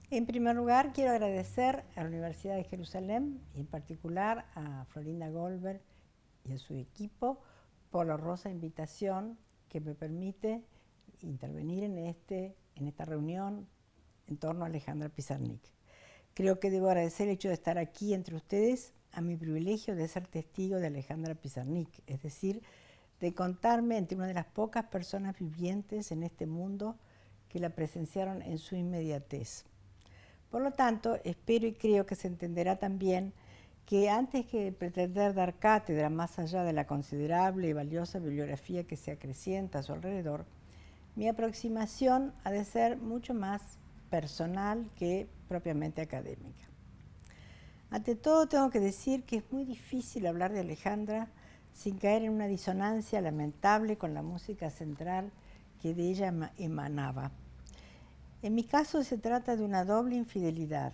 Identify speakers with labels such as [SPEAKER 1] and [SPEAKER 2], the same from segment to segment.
[SPEAKER 1] En primer lugar, quiero agradecer a la Universidad de Jerusalén y en particular a Florinda Goldberg y a su equipo por la honrosa invitación que me permite intervenir en esta reunión en torno a Alejandra Pizarnik. Creo que debo agradecer el hecho de estar aquí entre ustedes a mi privilegio de ser testigo de Alejandra Pizarnik, es decir, de contarme entre una de las pocas personas vivientes en este mundo que la presenciaron en su inmediatez. Por lo tanto, espero y creo que se entenderá también que antes que pretender dar cátedra más allá de la considerable y valiosa bibliografía que se acrecienta a su alrededor, mi aproximación ha de ser mucho más personal que propiamente académica. Ante todo, tengo que decir que es muy difícil hablar de Alejandra sin caer en una disonancia lamentable con la música central que de ella emanaba. En mi caso se trata de una doble infidelidad,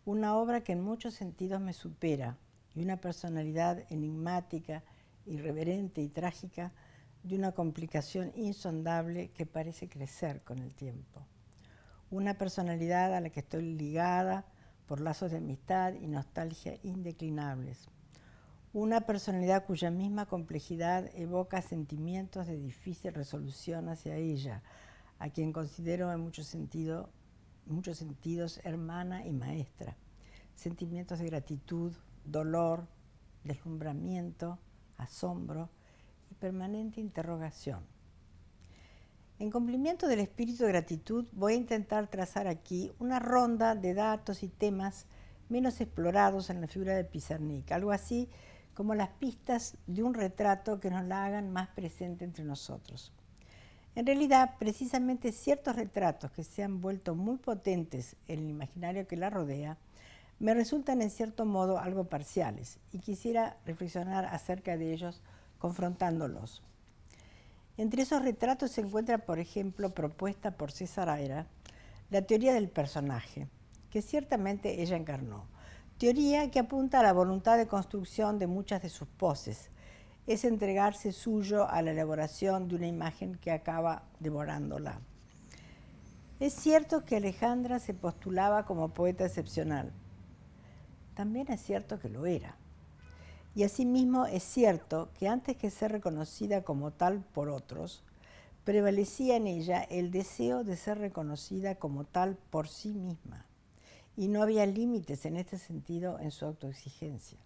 [SPEAKER 1] una obra que en muchos sentidos me supera y una personalidad enigmática, irreverente y trágica de una complicación insondable que parece crecer con el tiempo. Una personalidad a la que estoy ligada por lazos de amistad y nostalgia indeclinables. Una personalidad cuya misma complejidad evoca sentimientos de difícil resolución hacia ella, a quien considero en muchos sentidos hermana y maestra. Sentimientos de gratitud, dolor, deslumbramiento, asombro y permanente interrogación. En cumplimiento del espíritu de gratitud, voy a intentar trazar aquí una ronda de datos y temas menos explorados en la figura de Pizarnik, algo así como las pistas de un retrato que nos la hagan más presente entre nosotros. En realidad, precisamente ciertos retratos que se han vuelto muy potentes en el imaginario que la rodea, me resultan en cierto modo algo parciales y quisiera reflexionar acerca de ellos confrontándolos. Entre esos retratos se encuentra, por ejemplo, propuesta por César Aira, la teoría del personaje, que ciertamente ella encarnó. Teoría que apunta a la voluntad de construcción de muchas de sus poses. Es entregarse suyo a la elaboración de una imagen que acaba devorándola. Es cierto que Alejandra se postulaba como poeta excepcional. También es cierto que lo era. Y asimismo es cierto que antes que ser reconocida como tal por otros, prevalecía en ella el deseo de ser reconocida como tal por sí misma. Y no había límites en este sentido en su autoexigencia.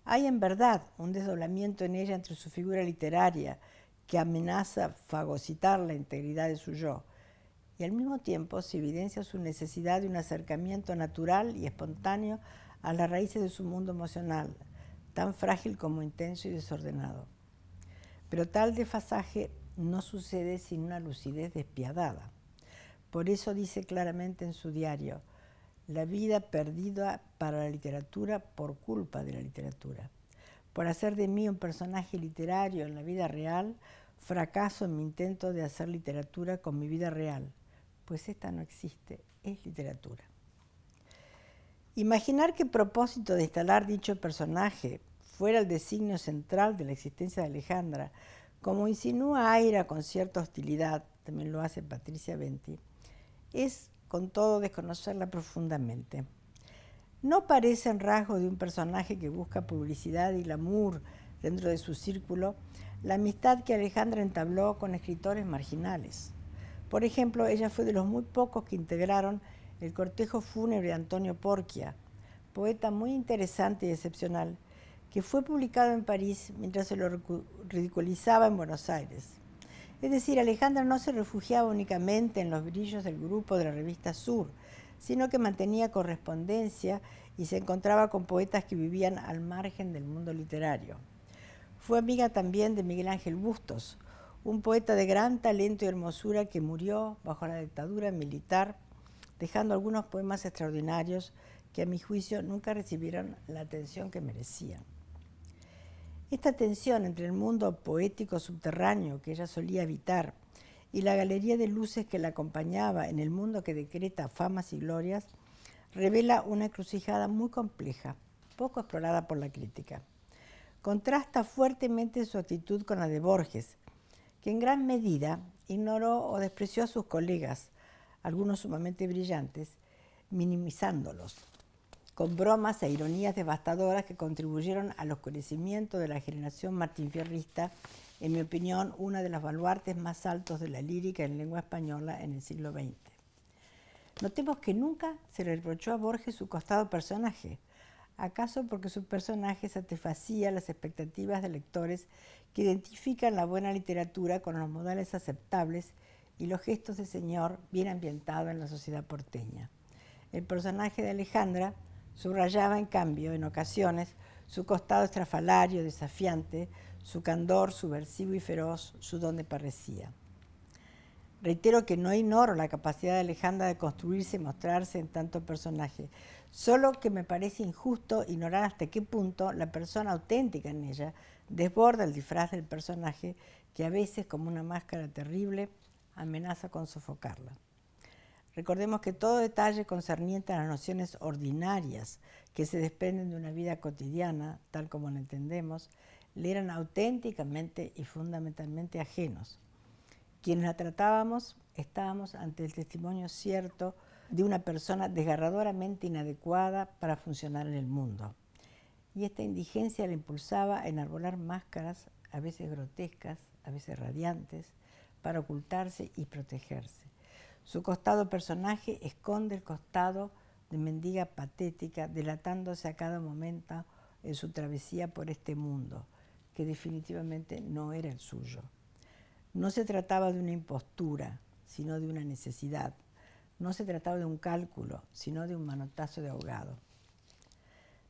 [SPEAKER 1] Hay en verdad un desdoblamiento en ella entre su figura literaria, que amenaza fagocitar la integridad de su yo, y al mismo tiempo se evidencia su necesidad de un acercamiento natural y espontáneo a las raíces de su mundo emocional, tan frágil como intenso y desordenado. Pero tal desfasaje no sucede sin una lucidez despiadada. Por eso dice claramente en su diario: la vida perdida para la literatura por culpa de la literatura. Por hacer de mí un personaje literario en la vida real, fracaso en mi intento de hacer literatura con mi vida real, pues esta no existe, es literatura. Imaginar que el propósito de instalar dicho personaje fuera el designio central de la existencia de Alejandra, como insinúa Aira con cierta hostilidad, también lo hace Patricia Venti, es con todo desconocerla profundamente. No parecen rasgos de un personaje que busca publicidad y glamour dentro de su círculo la amistad que Alejandra entabló con escritores marginales. Por ejemplo, ella fue de los muy pocos que integraron el cortejo fúnebre de Antonio Porquia, poeta muy interesante y excepcional, que fue publicado en París mientras se lo ridiculizaba en Buenos Aires. Es decir, Alejandra no se refugiaba únicamente en los brillos del grupo de la revista Sur, sino que mantenía correspondencia y se encontraba con poetas que vivían al margen del mundo literario. Fue amiga también de Miguel Ángel Bustos, un poeta de gran talento y hermosura que murió bajo la dictadura militar, dejando algunos poemas extraordinarios que a mi juicio nunca recibieron la atención que merecían. Esta tensión entre el mundo poético subterráneo que ella solía habitar y la galería de luces que la acompañaba en el mundo que decreta famas y glorias, revela una encrucijada muy compleja, poco explorada por la crítica. Contrasta fuertemente su actitud con la de Borges, que en gran medida ignoró o despreció a sus colegas, algunos sumamente brillantes, minimizándolos, con bromas e ironías devastadoras que contribuyeron al oscurecimiento de la generación martinfierrista, en mi opinión, una de los baluartes más altos de la lírica en lengua española en el siglo XX. Notemos que nunca se le reprochó a Borges su costado personaje, acaso porque su personaje satisfacía las expectativas de lectores que identifican la buena literatura con los modales aceptables y los gestos de señor bien ambientado en la sociedad porteña. El personaje de Alejandra subrayaba, en cambio, en ocasiones, su costado estrafalario, desafiante, su candor subversivo y feroz, su don de parresía. Reitero que no ignoro la capacidad de Alejandra de construirse y mostrarse en tanto personaje, solo que me parece injusto ignorar hasta qué punto la persona auténtica en ella desborda el disfraz del personaje que a veces, como una máscara terrible, amenaza con sofocarla. Recordemos que todo detalle concerniente a las nociones ordinarias que se desprenden de una vida cotidiana, tal como la entendemos, le eran auténticamente y fundamentalmente ajenos. Quienes la tratábamos estábamos ante el testimonio cierto de una persona desgarradoramente inadecuada para funcionar en el mundo. Y esta indigencia la impulsaba a enarbolar máscaras, a veces grotescas, a veces radiantes, para ocultarse y protegerse. Su costado personaje esconde el costado de mendiga patética, delatándose a cada momento en su travesía por este mundo, que definitivamente no era el suyo. No se trataba de una impostura, sino de una necesidad. No se trataba de un cálculo, sino de un manotazo de ahogado.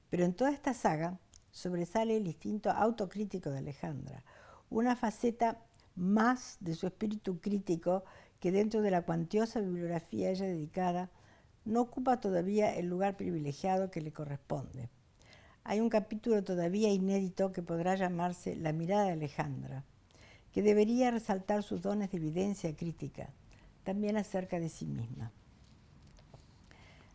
[SPEAKER 1] Pero en toda esta saga sobresale el instinto autocrítico de Alejandra, una faceta más de su espíritu crítico que dentro de la cuantiosa bibliografía a ella dedicada no ocupa todavía el lugar privilegiado que le corresponde. Hay un capítulo todavía inédito que podrá llamarse La mirada de Alejandra, que debería resaltar sus dones de evidencia crítica, también acerca de sí misma.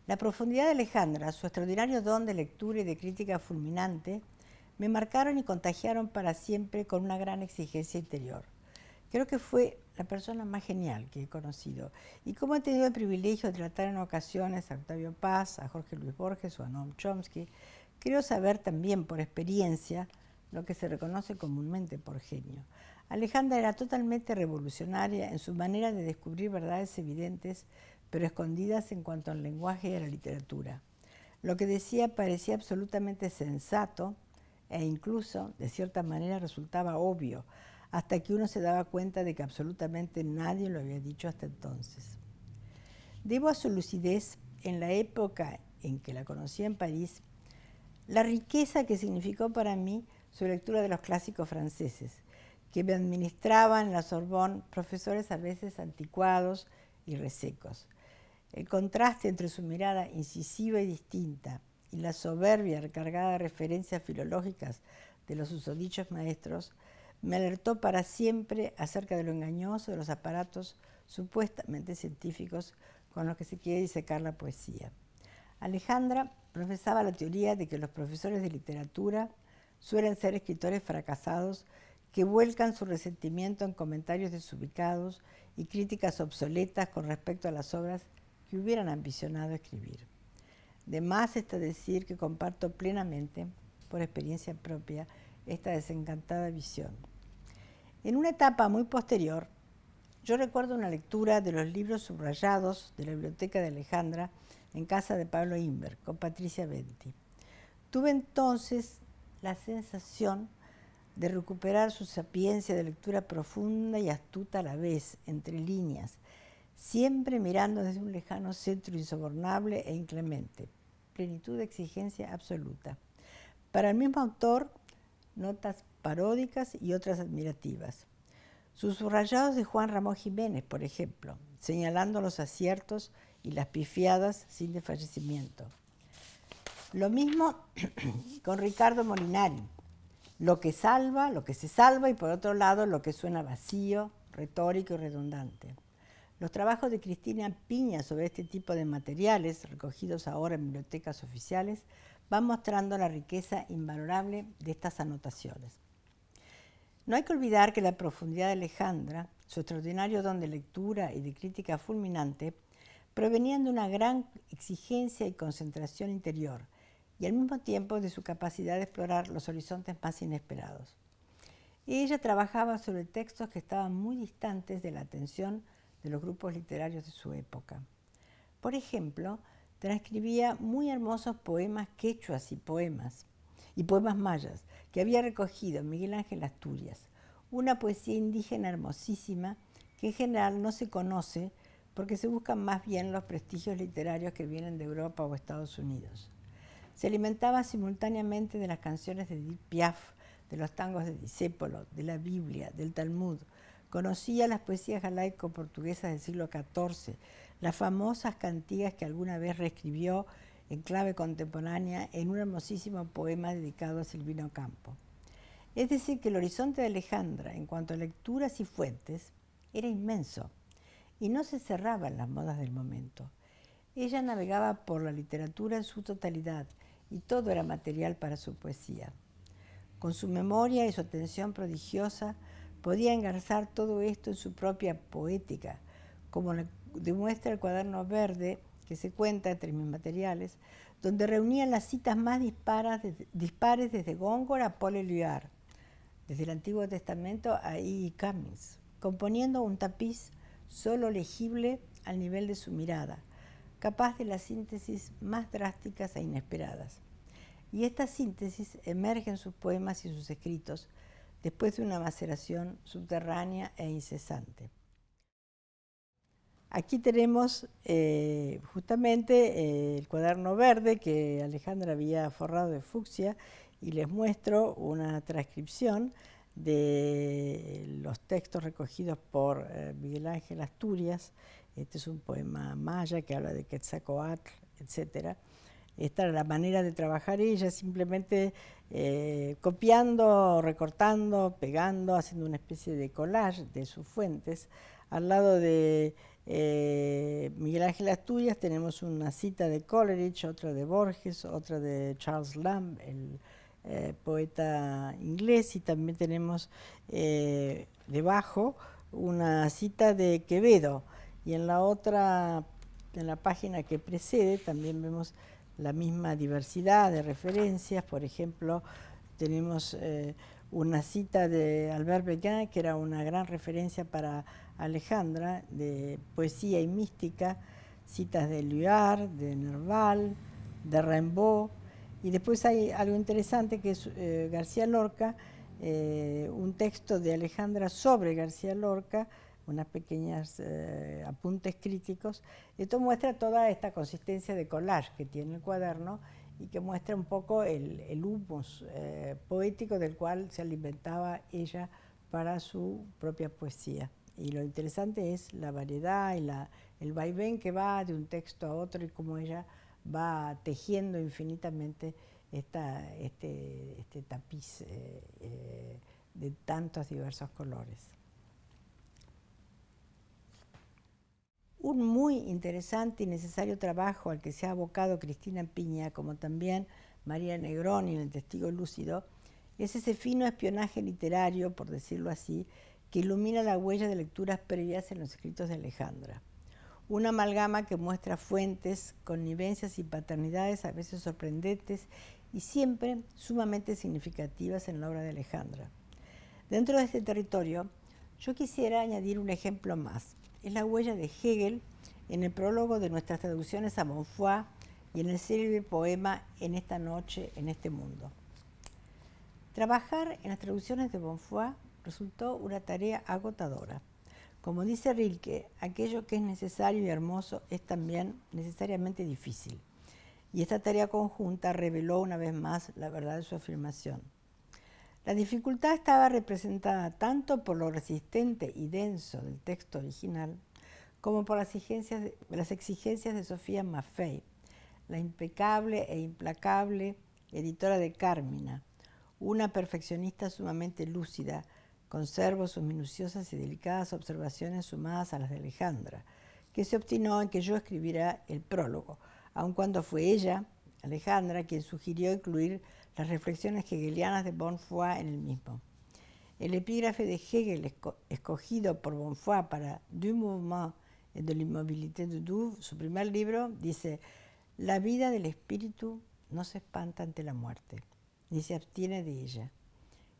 [SPEAKER 1] La profundidad de Alejandra, su extraordinario don de lectura y de crítica fulminante, me marcaron y contagiaron para siempre con una gran exigencia interior. Creo que fue la persona más genial que he conocido. Y como he tenido el privilegio de tratar en ocasiones a Octavio Paz, a Jorge Luis Borges o a Noam Chomsky, creo saber también por experiencia lo que se reconoce comúnmente por genio. Alejandra era totalmente revolucionaria en su manera de descubrir verdades evidentes, pero escondidas en cuanto al lenguaje y a la literatura. Lo que decía parecía absolutamente sensato e incluso, de cierta manera, resultaba obvio, hasta que uno se daba cuenta de que absolutamente nadie lo había dicho hasta entonces. Debo a su lucidez, en la época en que la conocí en París, la riqueza que significó para mí su lectura de los clásicos franceses, que me administraban en la Sorbonne profesores a veces anticuados y resecos. El contraste entre su mirada incisiva y distinta y la soberbia recargada de referencias filológicas de los susodichos maestros me alertó para siempre acerca de lo engañoso de los aparatos supuestamente científicos con los que se quiere disecar la poesía. Alejandra profesaba la teoría de que los profesores de literatura suelen ser escritores fracasados que vuelcan su resentimiento en comentarios desubicados y críticas obsoletas con respecto a las obras que hubieran ambicionado escribir. De más está decir que comparto plenamente, por experiencia propia, esta desencantada visión. En una etapa muy posterior, yo recuerdo una lectura de los libros subrayados de la biblioteca de Alejandra en casa de Pablo Inberg, con Patricia Venti. Tuve entonces la sensación de recuperar su sapiencia de lectura profunda y astuta a la vez, entre líneas, siempre mirando desde un lejano centro insobornable e inclemente, plenitud de exigencia absoluta. Para el mismo autor, notas paródicas y otras admirativas. Sus subrayados de Juan Ramón Jiménez, por ejemplo, señalando los aciertos y las pifiadas sin desfallecimiento. Lo mismo con Ricardo Molinari, lo que se salva y por otro lado lo que suena vacío, retórico y redundante. Los trabajos de Cristina Piña sobre este tipo de materiales, recogidos ahora en bibliotecas oficiales, van mostrando la riqueza invalorable de estas anotaciones. No hay que olvidar que la profundidad de Alejandra, su extraordinario don de lectura y de crítica fulminante, provenían de una gran exigencia y concentración interior, y al mismo tiempo de su capacidad de explorar los horizontes más inesperados. Ella trabajaba sobre textos que estaban muy distantes de la atención de los grupos literarios de su época. Por ejemplo, transcribía muy hermosos poemas quechuas y poemas mayas que había recogido Miguel Ángel Asturias, una poesía indígena hermosísima que en general no se conoce porque se buscan más bien los prestigios literarios que vienen de Europa o Estados Unidos. Se alimentaba simultáneamente de las canciones de Edith Piaf, de los tangos de Discépolo, de la Biblia, del Talmud. Conocía las poesías galaico-portuguesas del siglo XIV, las famosas cantigas que alguna vez reescribió en clave contemporánea en un hermosísimo poema dedicado a Silvino Campo. Es decir, que el horizonte de Alejandra, en cuanto a lecturas y fuentes, era inmenso y no se cerraba en las modas del momento. Ella navegaba por la literatura en su totalidad y todo era material para su poesía. Con su memoria y su atención prodigiosa, podía engarzar todo esto en su propia poética, como demuestra el cuaderno verde que se cuenta entre mis materiales, donde reunían las citas más dispares desde Góngora a Paul Éluard, desde el Antiguo Testamento a E. Cummings, componiendo un tapiz solo legible al nivel de su mirada, capaz de las síntesis más drásticas e inesperadas. Y esta síntesis emerge en sus poemas y sus escritos después de una maceración subterránea e incesante. Aquí tenemos justamente el cuaderno verde que Alejandra había forrado de fucsia y les muestro una transcripción de los textos recogidos por Miguel Ángel Asturias. Este es un poema maya que habla de Quetzalcóatl, etc. Esta era la manera de trabajar ella, simplemente copiando, recortando, pegando, haciendo una especie de collage de sus fuentes. Al lado de Miguel Ángel Asturias tenemos una cita de Coleridge, otra de Borges, otra de Charles Lamb, el poeta inglés, y también tenemos debajo una cita de Quevedo, y en la otra, en la página que precede, también vemos la misma diversidad de referencias. Por ejemplo, tenemos una cita de Albert Béguin, que era una gran referencia para Alejandra, de poesía y mística, citas de Éluard, de Nerval, de Rimbaud, y después hay algo interesante que es García Lorca, un texto de Alejandra sobre García Lorca, unas pequeñas apuntes críticos. Esto muestra toda esta consistencia de collage que tiene el cuaderno y que muestra un poco el humus poético del cual se alimentaba ella para su propia poesía. Y lo interesante es la variedad y el vaivén que va de un texto a otro y cómo ella va tejiendo infinitamente este tapiz de tantos diversos colores. Un muy interesante y necesario trabajo al que se ha abocado Cristina Piña, como también María Negroni en El Testigo Lúcido, es ese fino espionaje literario, por decirlo así, que ilumina la huella de lecturas previas en los escritos de Alejandra. Una amalgama que muestra fuentes, connivencias y paternidades a veces sorprendentes y siempre sumamente significativas en la obra de Alejandra. Dentro de este territorio, yo quisiera añadir un ejemplo más. Es la huella de Hegel en el prólogo de nuestras traducciones a Bonfoy y en el célebre poema En esta noche, en este mundo. Trabajar en las traducciones de Bonfoy resultó una tarea agotadora. Como dice Rilke, aquello que es necesario y hermoso es también necesariamente difícil. Y esta tarea conjunta reveló una vez más la verdad de su afirmación. La dificultad estaba representada tanto por lo resistente y denso del texto original, como por las exigencias de Sofía Maffei, la impecable e implacable editora de Carmina, una perfeccionista sumamente lúcida. Conservo sus minuciosas y delicadas observaciones sumadas a las de Alejandra, que se obstinó en que yo escribiera el prólogo, aun cuando fue ella, Alejandra, quien sugirió incluir las reflexiones hegelianas de Bonfoy en el mismo. El epígrafe de Hegel escogido por Bonfoy para Du mouvement de l'immobilité du Douve, su primer libro, dice: la vida del espíritu no se espanta ante la muerte, ni se abstiene de ella.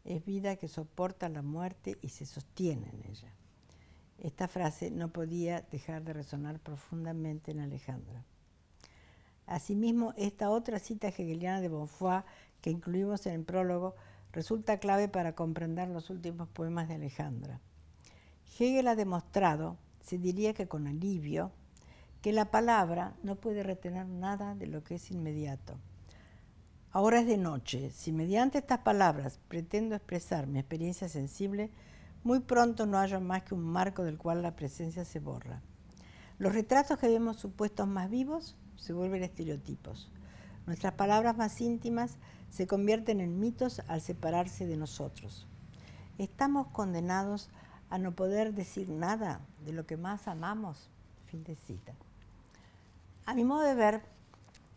[SPEAKER 1] Es vida que soporta la muerte y se sostiene en ella. Esta frase no podía dejar de resonar profundamente en Alejandra. Asimismo, esta otra cita hegeliana de Bonfoy, que incluimos en el prólogo, resulta clave para comprender los últimos poemas de Alejandra. Hegel ha demostrado, se diría que con alivio, que la palabra no puede retener nada de lo que es inmediato. Ahora es de noche. Si mediante estas palabras pretendo expresar mi experiencia sensible, muy pronto no hallo más que un marco del cual la presencia se borra. Los retratos que vemos supuestos más vivos se vuelven estereotipos. Nuestras palabras más íntimas se convierten en mitos al separarse de nosotros. Estamos condenados a no poder decir nada de lo que más amamos. Fin de cita. A mi modo de ver,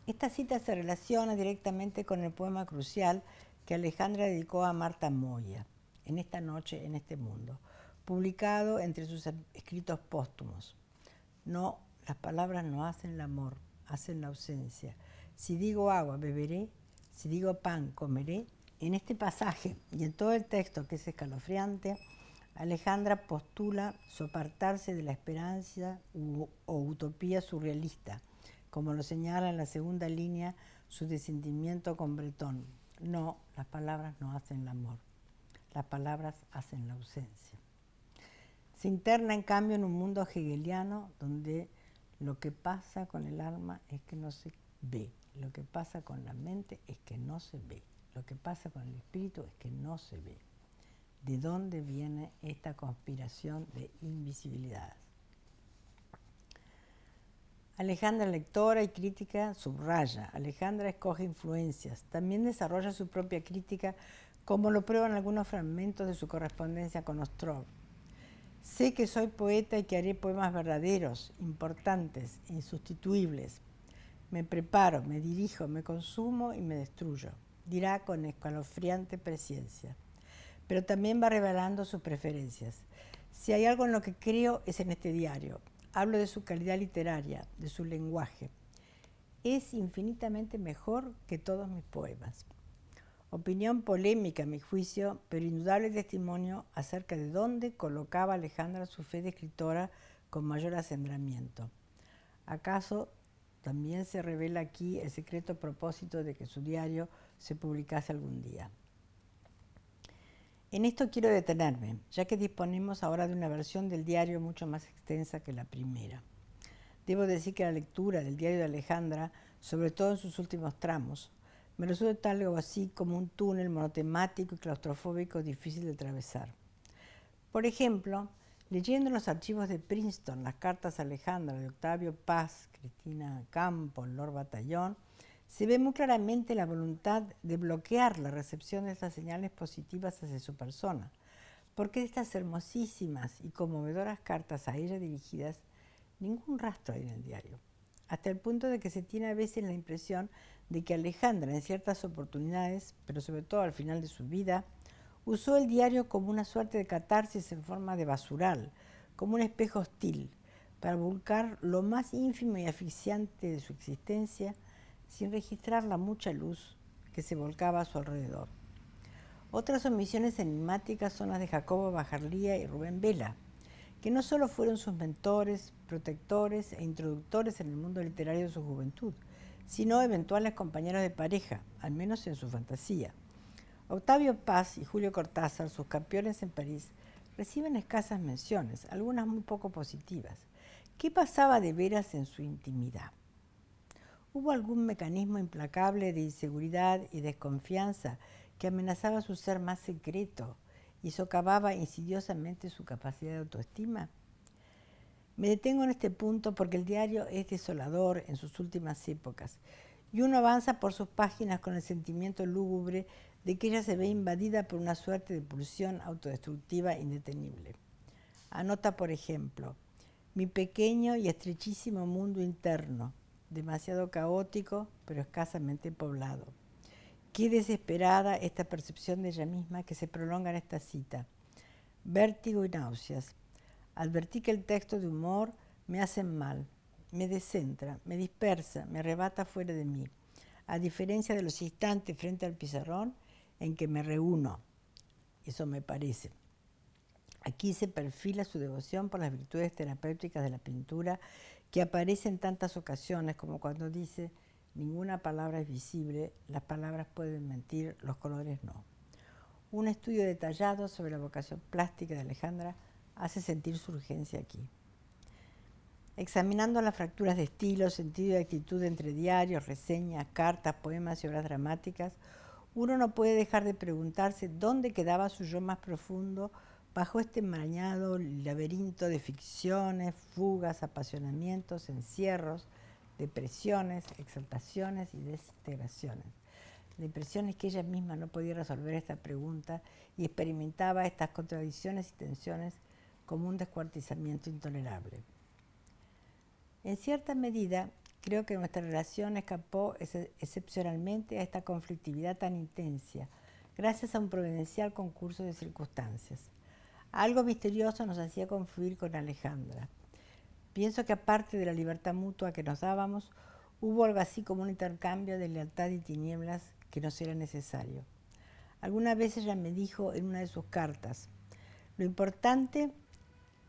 [SPEAKER 1] esta cita se relaciona directamente con el poema crucial que Alejandra dedicó a Marta Moya, En esta noche, en este mundo, publicado entre sus escritos póstumos. No, las palabras no hacen el amor, hacen la ausencia. Si digo agua, beberé, si digo pan, comeré. En este pasaje y en todo el texto, que es escalofriante, Alejandra postula su apartarse de la esperanza o utopía surrealista, como lo señala en la segunda línea su desentendimiento con Breton. No, las palabras no hacen el amor, las palabras hacen la ausencia. Se interna, en cambio, en un mundo hegeliano donde lo que pasa con el alma es que no se ve, lo que pasa con la mente es que no se ve, lo que pasa con el espíritu es que no se ve. ¿De dónde viene esta conspiración de invisibilidad? Alejandra, lectora y crítica, subraya. Alejandra escoge influencias. También desarrolla su propia crítica, como lo prueban algunos fragmentos de su correspondencia con Ostrov. Sé que soy poeta y que haré poemas verdaderos, importantes, insustituibles. Me preparo, me dirijo, me consumo y me destruyo, dirá con escalofriante presciencia. Pero también va revelando sus preferencias. Si hay algo en lo que creo es en este diario. Hablo de su calidad literaria, de su lenguaje. Es infinitamente mejor que todos mis poemas. Opinión polémica, a mi juicio, pero indudable testimonio acerca de dónde colocaba Alejandra su fe de escritora con mayor acendramiento. ¿Acaso también se revela aquí el secreto propósito de que su diario se publicase algún día? En esto quiero detenerme, ya que disponemos ahora de una versión del diario mucho más extensa que la primera. Debo decir que la lectura del diario de Alejandra, sobre todo en sus últimos tramos, me resulta algo así como un túnel monotemático y claustrofóbico difícil de atravesar. Por ejemplo, leyendo en los archivos de Princeton las cartas a Alejandra de Octavio Paz, Cristina Campos, Lord Batallón, se ve muy claramente la voluntad de bloquear la recepción de estas señales positivas hacia su persona, porque de estas hermosísimas y conmovedoras cartas a ella dirigidas, ningún rastro hay en el diario, hasta el punto de que se tiene a veces la impresión de que Alejandra en ciertas oportunidades, pero sobre todo al final de su vida, usó el diario como una suerte de catarsis en forma de basural, como un espejo hostil, para volcar lo más ínfimo y asfixiante de su existencia, sin registrar la mucha luz que se volcaba a su alrededor. Otras omisiones enigmáticas son las de Jacobo Bajarlía y Rubén Vela, que no solo fueron sus mentores, protectores e introductores en el mundo literario de su juventud, sino eventuales compañeros de pareja, al menos en su fantasía. Octavio Paz y Julio Cortázar, sus campeones en París, reciben escasas menciones, algunas muy poco positivas. ¿Qué pasaba de veras en su intimidad? ¿Hubo algún mecanismo implacable de inseguridad y desconfianza que amenazaba su ser más secreto y socavaba insidiosamente su capacidad de autoestima? Me detengo en este punto porque el diario es desolador en sus últimas épocas y uno avanza por sus páginas con el sentimiento lúgubre de que ella se ve invadida por una suerte de pulsión autodestructiva indetenible. Anota, por ejemplo, mi pequeño y estrechísimo mundo interno, demasiado caótico, pero escasamente poblado. Qué desesperada esta percepción de ella misma que se prolonga en esta cita. Vértigo y náuseas. Advertí que el texto de humor me hacen mal, me descentra, me dispersa, me arrebata fuera de mí, a diferencia de los instantes frente al pizarrón en que me reúno. Eso me parece. Aquí se perfila su devoción por las virtudes terapéuticas de la pintura, que aparece en tantas ocasiones, como cuando dice: ninguna palabra es visible, las palabras pueden mentir, los colores no. Un estudio detallado sobre la vocación plástica de Alejandra hace sentir su urgencia aquí. Examinando las fracturas de estilo, sentido y actitud entre diarios, reseñas, cartas, poemas y obras dramáticas, uno no puede dejar de preguntarse dónde quedaba su yo más profundo bajo este enmarañado laberinto de ficciones, fugas, apasionamientos, encierros, depresiones, exaltaciones y desintegraciones. La impresión es que ella misma no podía resolver esta pregunta y experimentaba estas contradicciones y tensiones como un descuartizamiento intolerable. En cierta medida, creo que nuestra relación escapó excepcionalmente a esta conflictividad tan intensa, gracias a un providencial concurso de circunstancias. Algo misterioso nos hacía confluir con Alejandra. Pienso que aparte de la libertad mutua que nos dábamos, hubo algo así como un intercambio de lealtad y tinieblas que nos era necesario. Alguna vez ella me dijo en una de sus cartas lo importante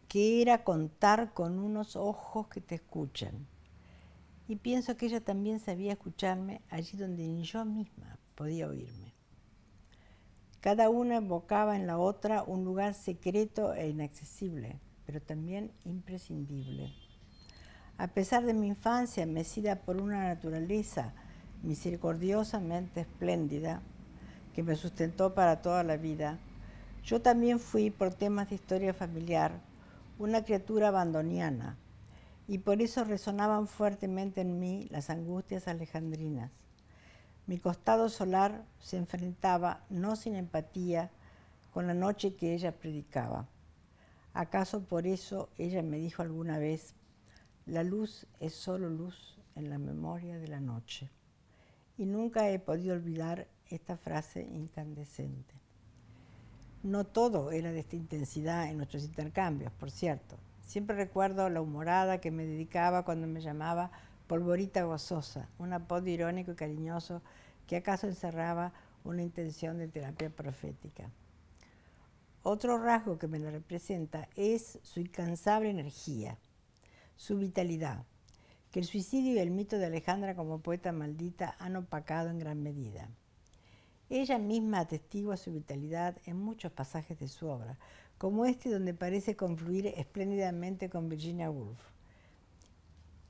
[SPEAKER 1] que era contar con unos ojos que te escuchan. Y pienso que ella también sabía escucharme allí donde ni yo misma podía oírme. Cada una evocaba en la otra un lugar secreto e inaccesible, pero también imprescindible. A pesar de mi infancia mecida por una naturaleza misericordiosamente espléndida que me sustentó para toda la vida, yo también fui, por temas de historia familiar, una criatura abandoniana, y por eso resonaban fuertemente en mí las angustias alejandrinas. Mi costado solar se enfrentaba, no sin empatía, con la noche que ella predicaba. ¿Acaso por eso ella me dijo alguna vez: la luz es solo luz en la memoria de la noche? Y nunca he podido olvidar esta frase incandescente. No todo era de esta intensidad en nuestros intercambios, por cierto. Siempre recuerdo la humorada que me dedicaba cuando me llamaba Polvorita Gozosa, un apodo irónico y cariñoso que acaso encerraba una intención de terapia profética. Otro rasgo que me la representa es su incansable energía, su vitalidad, que el suicidio y el mito de Alejandra como poeta maldita han opacado en gran medida. Ella misma atestigua su vitalidad en muchos pasajes de su obra, como este donde parece confluir espléndidamente con Virginia Woolf.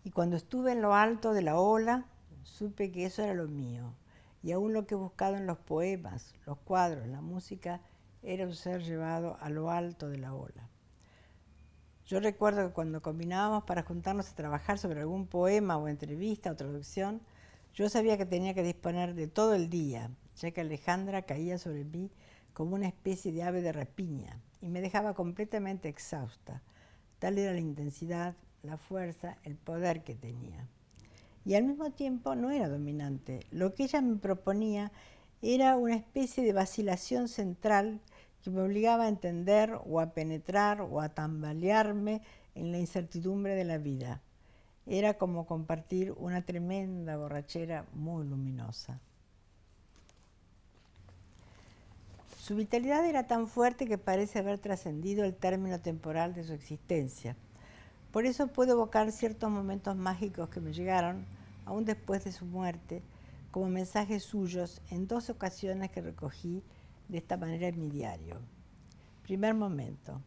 [SPEAKER 1] Y cuando estuve en lo alto de la ola, supe que eso era lo mío, y aún lo que he buscado en los poemas, los cuadros, la música, era un ser llevado a lo alto de la ola. Yo recuerdo que cuando combinábamos para juntarnos a trabajar sobre algún poema o entrevista o traducción, yo sabía que tenía que disponer de todo el día, ya que Alejandra caía sobre mí como una especie de ave de rapiña y me dejaba completamente exhausta. Tal era la intensidad, la fuerza, el poder que tenía. Y al mismo tiempo no era dominante. Lo que ella me proponía era una especie de vacilación central que me obligaba a entender o a penetrar o a tambalearme en la incertidumbre de la vida. Era como compartir una tremenda borrachera muy luminosa. Su vitalidad era tan fuerte que parece haber trascendido el término temporal de su existencia. Por eso puedo evocar ciertos momentos mágicos que me llegaron, aún después de su muerte, como mensajes suyos en 2 ocasiones que recogí de esta manera en mi diario. Primer momento,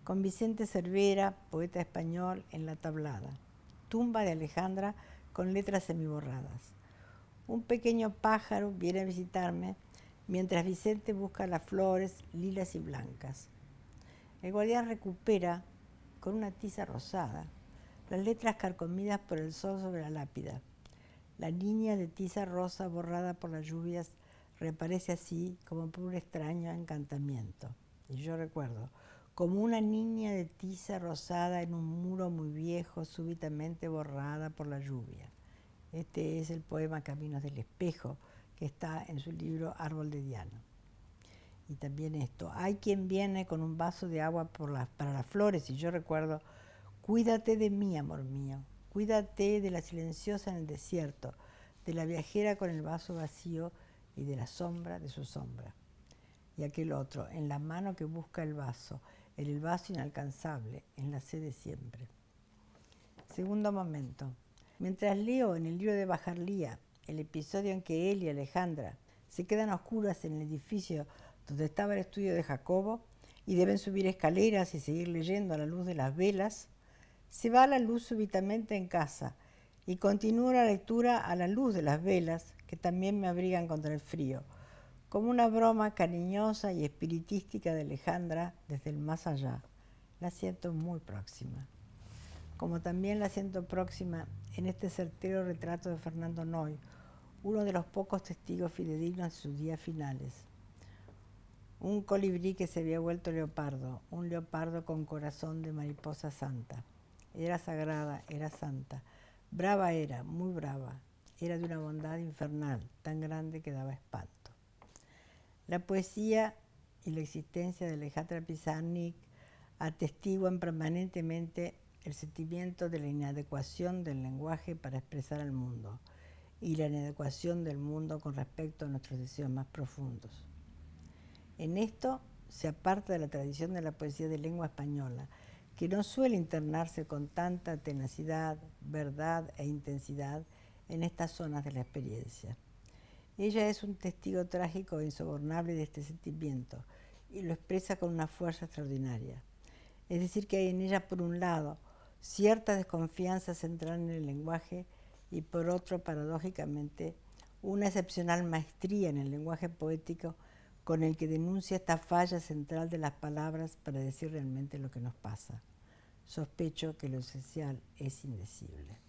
[SPEAKER 1] con Vicente Cervera, poeta español, en La Tablada. Tumba de Alejandra con letras semiborradas. Un pequeño pájaro viene a visitarme mientras Vicente busca las flores lilas y blancas. El guardián recupera, con una tiza rosada, las letras carcomidas por el sol sobre la lápida. La niña de tiza rosa borrada por las lluvias reaparece así como por un extraño encantamiento. Y yo recuerdo, como una niña de tiza rosada en un muro muy viejo, súbitamente borrada por la lluvia. Este es el poema Caminos del Espejo, que está en su libro Árbol de Diana. Y también esto, hay quien viene con un vaso de agua para las flores, y yo recuerdo Cuídate de mí, amor mío. Cuídate de la silenciosa en el desierto, de la viajera con el vaso vacío y de la sombra de su sombra. Y aquel otro, en la mano que busca en el vaso inalcanzable, en la sed de siempre. Segundo momento. Mientras leo en el libro de Bajarlía el episodio en que él y Alejandra se quedan a oscuras en el edificio donde estaba el estudio de Jacobo y deben subir escaleras y seguir leyendo a la luz de las velas, se va la luz súbitamente en casa y continúo la lectura a la luz de las velas que también me abrigan contra el frío, como una broma cariñosa y espiritística de Alejandra desde el más allá. La siento muy próxima. Como también la siento próxima en este certero retrato de Fernando Noy, uno de los pocos testigos fidedignos de sus días finales. Un colibrí que se había vuelto leopardo, un leopardo con corazón de mariposa santa. Era sagrada, era santa, brava era, muy brava, era de una bondad infernal, tan grande que daba espanto. La poesía y la existencia de Alejandra Pizarnik atestiguan permanentemente el sentimiento de la inadecuación del lenguaje para expresar al mundo y la inadecuación del mundo con respecto a nuestros deseos más profundos. En esto se aparta de la tradición de la poesía de lengua española, que no suele internarse con tanta tenacidad, verdad e intensidad en estas zonas de la experiencia. Ella es un testigo trágico e insobornable de este sentimiento y lo expresa con una fuerza extraordinaria. Es decir, que hay en ella, por un lado, cierta desconfianza central en el lenguaje y por otro, paradójicamente, una excepcional maestría en el lenguaje poético con el que denuncia esta falla central de las palabras para decir realmente lo que nos pasa. Sospecho que lo esencial es indecible.